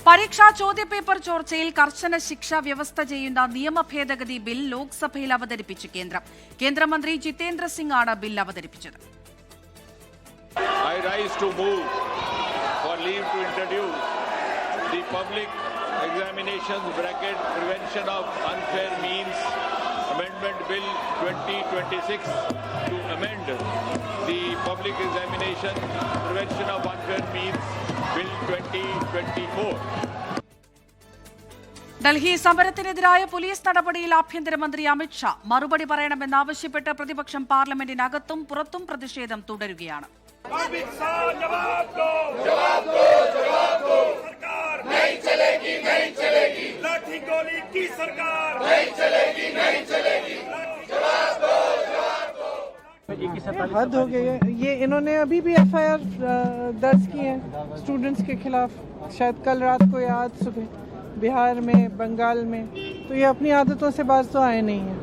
പരീക്ഷാ ചോദ്യപേപ്പർ ചോർച്ചയിൽ കർശന ശിക്ഷ വ്യവസ്ഥ ചെയ്യുന്ന നിയമ ഭേദഗതി ബിൽ ലോക്സഭയിൽ അവതരിപ്പിച്ചു കേന്ദ്രമന്ത്രി ജിതേന്ദ്ര സിംഗ് ആണ് ബിൽ അവതരിപ്പിച്ചത്. I rise to move for leave to introduce the Public Examinations Prevention of Unfair Means Amendment Bill 2026 to amend the Public Examination Prevention of Unfair Means Bill 2024. Delhi സമരത്തിനെതിരായ പോലീസ് നടപടിയിൽ ആഭ്യന്തരമന്ത്രി അമിത്ഷാ മറുപടി പറയണമെന്നാവശ്യപ്പെട്ട് പ്രതിപക്ഷം പാർലമെന്റിനകത്തും പുറത്തും പ്രതിഷേധം തുടരുകയാണ്. हद हो गई है। ये इन्होंने अभी भी एफआईआर दर्ज की है स्टूडेंट्स के खिलाफ, शायद कल रात को या आज सुबह, बिहार में, बंगाल में। तो ये अपनी आदतों से बाज तो आए नहीं हैं।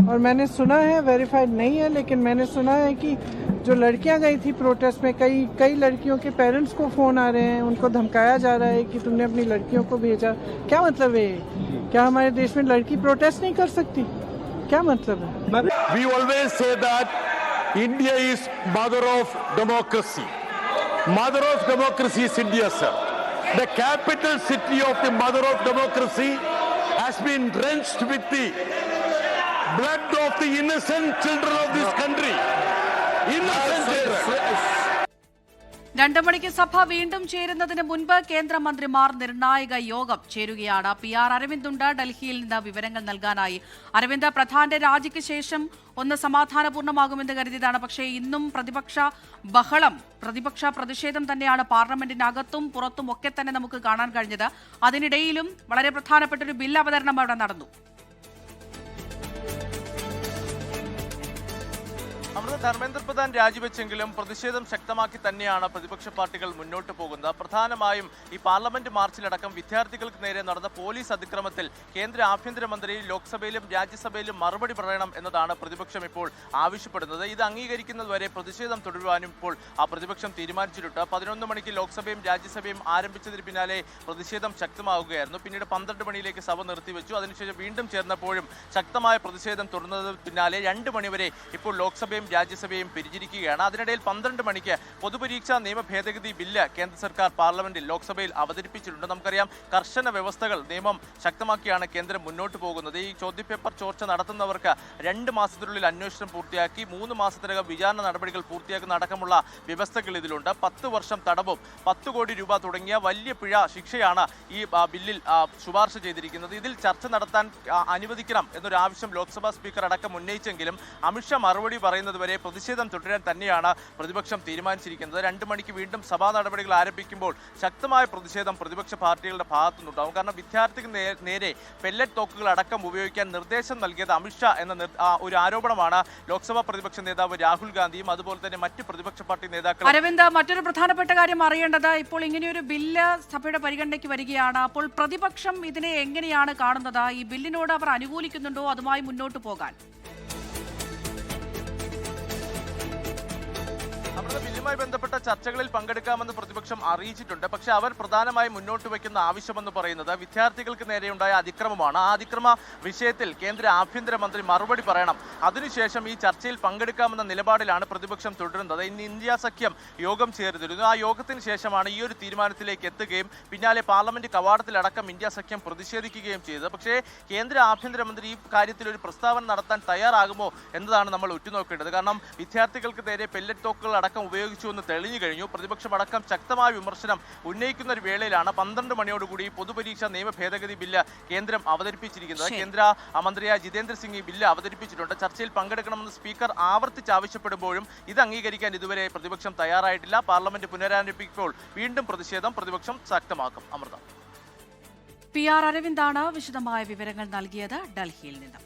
और मैंने सुना है, वेरीफाइड नहीं है, लेकिन मैंने सुना है कि जो लड़कियां गई थी प्रोटेस्ट में, कई लड़कियों के पेरेंट्स को फ़ोन आ रहे हैं, उनको धमकाया जा रहा है कि तुमने अपनी लड़कियों को भेजा। क्या मतलब है? क्या हमारे देश में लड़की प्रोटेस्ट नहीं कर सकती? क्या मतलब है? We always say that India is mother of democracy. Mother of democracy is India, sir. The capital city of the mother of democracy has been drenched with the blood of the innocent children of this country. Innocent children. 2 മണിക്ക് സഭ വീണ്ടും ചേരുന്നതിന് മുൻപ് കേന്ദ്രമന്ത്രിമാർ നിർണായക യോഗം ചേരുകയാണ്. PR Aravind ഉണ്ട് ഡൽഹിയിൽ നിന്ന് വിവരങ്ങൾ നൽകാനായി. അരവിന്ദ്, പ്രധാന്റെ രാജിക്ക് ശേഷം ഒന്ന് സമാധാനപൂർണ്ണമാകുമെന്ന് കരുതിയതാണ്. പക്ഷേ ഇന്നും പ്രതിപക്ഷ പ്രതിഷേധം തന്നെയാണ് പാർലമെന്റിനകത്തും പുറത്തും ഒക്കെ തന്നെ നമുക്ക് കാണാൻ കഴിഞ്ഞത്. അതിനിടയിലും വളരെ പ്രധാനപ്പെട്ട ഒരു ബിൽ അവതരണം അവിടെ നടന്നു. ധർമ്മേന്ദ്ര പ്രധാൻ രാജിവെച്ചെങ്കിലും പ്രതിഷേധം ശക്തമാക്കി തന്നെയാണ് പ്രതിപക്ഷ പാർട്ടികൾ മുന്നോട്ട് പോകുന്നത്. പ്രധാനമായും ഈ പാർലമെന്റ് മാർച്ചിലടക്കം വിദ്യാർത്ഥികൾക്ക് നേരെ നടന്ന പോലീസ് അതിക്രമത്തിൽ കേന്ദ്ര ആഭ്യന്തരമന്ത്രി ലോക്സഭയിലും രാജ്യസഭയിലും മറുപടി പറയണം എന്നതാണ് പ്രതിപക്ഷം ഇപ്പോൾ ആവശ്യപ്പെടുന്നത്. ഇത് അംഗീകരിക്കുന്നതുവരെ പ്രതിഷേധം തുടരുവാനും ഇപ്പോൾ പ്രതിപക്ഷം തീരുമാനിച്ചിട്ടുണ്ട്. 11 മണിക്ക് ലോക്സഭയും രാജ്യസഭയും ആരംഭിച്ചതിന് പിന്നാലെ പ്രതിഷേധം ശക്തമാവുകയായിരുന്നു. പിന്നീട് 12 മണിയിലേക്ക് സഭ നിർത്തിവെച്ചു. അതിനുശേഷം വീണ്ടും ചേർന്നപ്പോഴും ശക്തമായ പ്രതിഷേധം തുടർന്നതിന് പിന്നാലെ 2 മണിവരെ ഇപ്പോൾ ലോക്സഭയും രാജ്യസഭയും പിരിഞ്ഞിരിക്കുകയാണ്. അതിനിടയിൽ 12 മണിക്ക് പൊതുപരീക്ഷാ നിയമ ഭേദഗതി ബില്ല് കേന്ദ്ര സർക്കാർ പാർലമെന്റിൽ ലോക്സഭയിൽ അവതരിപ്പിച്ചിട്ടുണ്ട്. നമുക്കറിയാം, കർശന വ്യവസ്ഥകൾ നിയമം ശക്തമാക്കിയാണ് കേന്ദ്രം മുന്നോട്ട് പോകുന്നത്. ഈ ചോദ്യപേപ്പർ ചോർച്ച നടത്തുന്നവർക്ക് 2 മാസത്തിനുള്ളിൽ അന്വേഷണം പൂർത്തിയാക്കി 3 മാസത്തിനകം വിചാരണ നടപടികൾ പൂർത്തിയാക്കുന്ന അടക്കമുള്ള വ്യവസ്ഥകൾ ഇതിലുണ്ട്. 10 വർഷം തടവും 10 കോടി രൂപ തുടങ്ങിയ വലിയ പിഴ ശിക്ഷയാണ് ഈ ബില്ലിൽ ശുപാർശ ചെയ്തിരിക്കുന്നത്. ഇതിൽ ചർച്ച നടത്താൻ അനുവദിക്കണം എന്നൊരു ആവശ്യം ലോക്സഭാ സ്പീക്കർ അടക്കം ഉന്നയിച്ചെങ്കിലും അമിത്ഷാ മറുപടി പറയുന്നതുവരെ പ്രതിഷേധം തുടരാൻ തന്നെയാണ് പ്രതിപക്ഷം തീരുമാനിച്ചിരിക്കുന്നത്. 2 മണിക്ക് വീണ്ടും സഭാ നടപടികൾ ആരംഭിക്കുമ്പോൾ ശക്തമായ പ്രതിഷേധം പ്രതിപക്ഷ പാർട്ടികളുടെ ഭാഗത്തുനിന്നുണ്ടാവും. കാരണം വിദ്യാർത്ഥിക്ക് നേരെ പെല്ലറ്റ് തോക്കുകൾ അടക്കം ഉപയോഗിക്കാൻ നിർദ്ദേശം നൽകിയത് അമിത്ഷാ എന്ന ഒരു ആരോപണമാണ് ലോക്സഭാ പ്രതിപക്ഷ നേതാവ് രാഹുൽ ഗാന്ധിയും അതുപോലെ തന്നെ മറ്റ് പ്രതിപക്ഷ പാർട്ടി നേതാക്കളും. അരവിന്ദ്, മറ്റൊരു പ്രധാനപ്പെട്ട കാര്യം അറിയേണ്ടത്, ഇപ്പോൾ ഇങ്ങനെയൊരു ബില്ല് സഭയുടെ പരിഗണനയ്ക്ക് വരികയാണ്. അപ്പോൾ പ്രതിപക്ഷം ഇതിനെ എങ്ങനെയാണ് കാണുന്നത്? ഈ ബില്ലിനോട് അവർ അനുകൂലിക്കുന്നുണ്ടോ അതുമായി മുന്നോട്ട് പോകാൻ? ബില്ലുമായി ബന്ധപ്പെട്ട ചർച്ചകളിൽ പങ്കെടുക്കാമെന്ന് പ്രതിപക്ഷം അറിയിച്ചിട്ടുണ്ട്. പക്ഷേ അവർ പ്രധാനമായും മുന്നോട്ട് വയ്ക്കുന്ന ആവശ്യമെന്ന് പറയുന്നത് വിദ്യാർത്ഥികൾക്ക് നേരെയുണ്ടായ അതിക്രമമാണ്. ആ അതിക്രമ വിഷയത്തിൽ കേന്ദ്ര ആഭ്യന്തരമന്ത്രി മറുപടി പറയണം. അതിനുശേഷം ഈ ചർച്ചയിൽ പങ്കെടുക്കാമെന്ന നിലപാടിലാണ് പ്രതിപക്ഷം തുടരുന്നത്. ഇന്ന് ഇന്ത്യ സഖ്യം യോഗം ചേർന്നിരുന്നു. ആ യോഗത്തിന് ശേഷമാണ് ഈ ഒരു തീരുമാനത്തിലേക്ക് എത്തുകയും പിന്നാലെ പാർലമെന്റ് കവാടത്തിലടക്കം ഇന്ത്യ സഖ്യം പ്രതിഷേധിക്കുകയും ചെയ്തത്. പക്ഷേ കേന്ദ്ര ആഭ്യന്തരമന്ത്രി ഈ കാര്യത്തിൽ ഒരു പ്രസ്താവന നടത്താൻ തയ്യാറാകുമോ എന്നതാണ് നമ്മൾ ഉറ്റുനോക്കേണ്ടത്. കാരണം വിദ്യാർത്ഥികൾക്ക് നേരെ പെല്ലറ്റ് തോക്കുകൾ അടക്കം ഉപയോഗിച്ചു എന്ന് തെളിഞ്ഞു കഴിഞ്ഞു. പ്രതിപക്ഷം അടക്കം ശക്തമായ വിമർശനം ഉന്നയിക്കുന്ന ഒരു വേളയിലാണ് 12 മണിയോടുകൂടി പൊതുപരീക്ഷാ നിയമ ഭേദഗതി ബില്ല് കേന്ദ്രം അവതരിപ്പിച്ചിരിക്കുന്നത്. കേന്ദ്ര മന്ത്രിയായ ജിതേന്ദ്ര സിംഗ് ഈ ബില്ല് അവതരിപ്പിച്ചിട്ടുണ്ട്. ചർച്ചയിൽ പങ്കെടുക്കണമെന്ന് സ്പീക്കർ ആവർത്തിച്ച് ആവശ്യപ്പെടുമ്പോഴും ഇത് അംഗീകരിക്കാൻ ഇതുവരെ പ്രതിപക്ഷം തയ്യാറായിട്ടില്ല. പാർലമെന്റ് പുനരാരംഭിക്കുമ്പോൾ വീണ്ടും പ്രതിപക്ഷം ശക്തമാക്കും. അമൃത. PR അരവിന്ദാണ് വിശദമായ വിവരങ്ങൾ നൽകിയത് ഡൽഹിയിൽ നിന്ന്.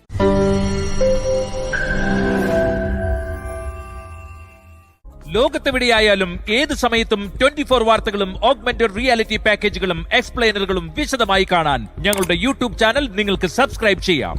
ലോകത്തെവിടെയായാലും ഏത് സമയത്തും 24 വാർത്തകളും ഓഗ്മെന്റഡ് റിയാലിറ്റി പാക്കേജുകളും എക്സ്പ്ലെയിനറുകളും വിശദമായി കാണാൻ ഞങ്ങളുടെ YouTube ചാനൽ നിങ്ങൾക്ക് സബ്സ്ക്രൈബ് ചെയ്യാം.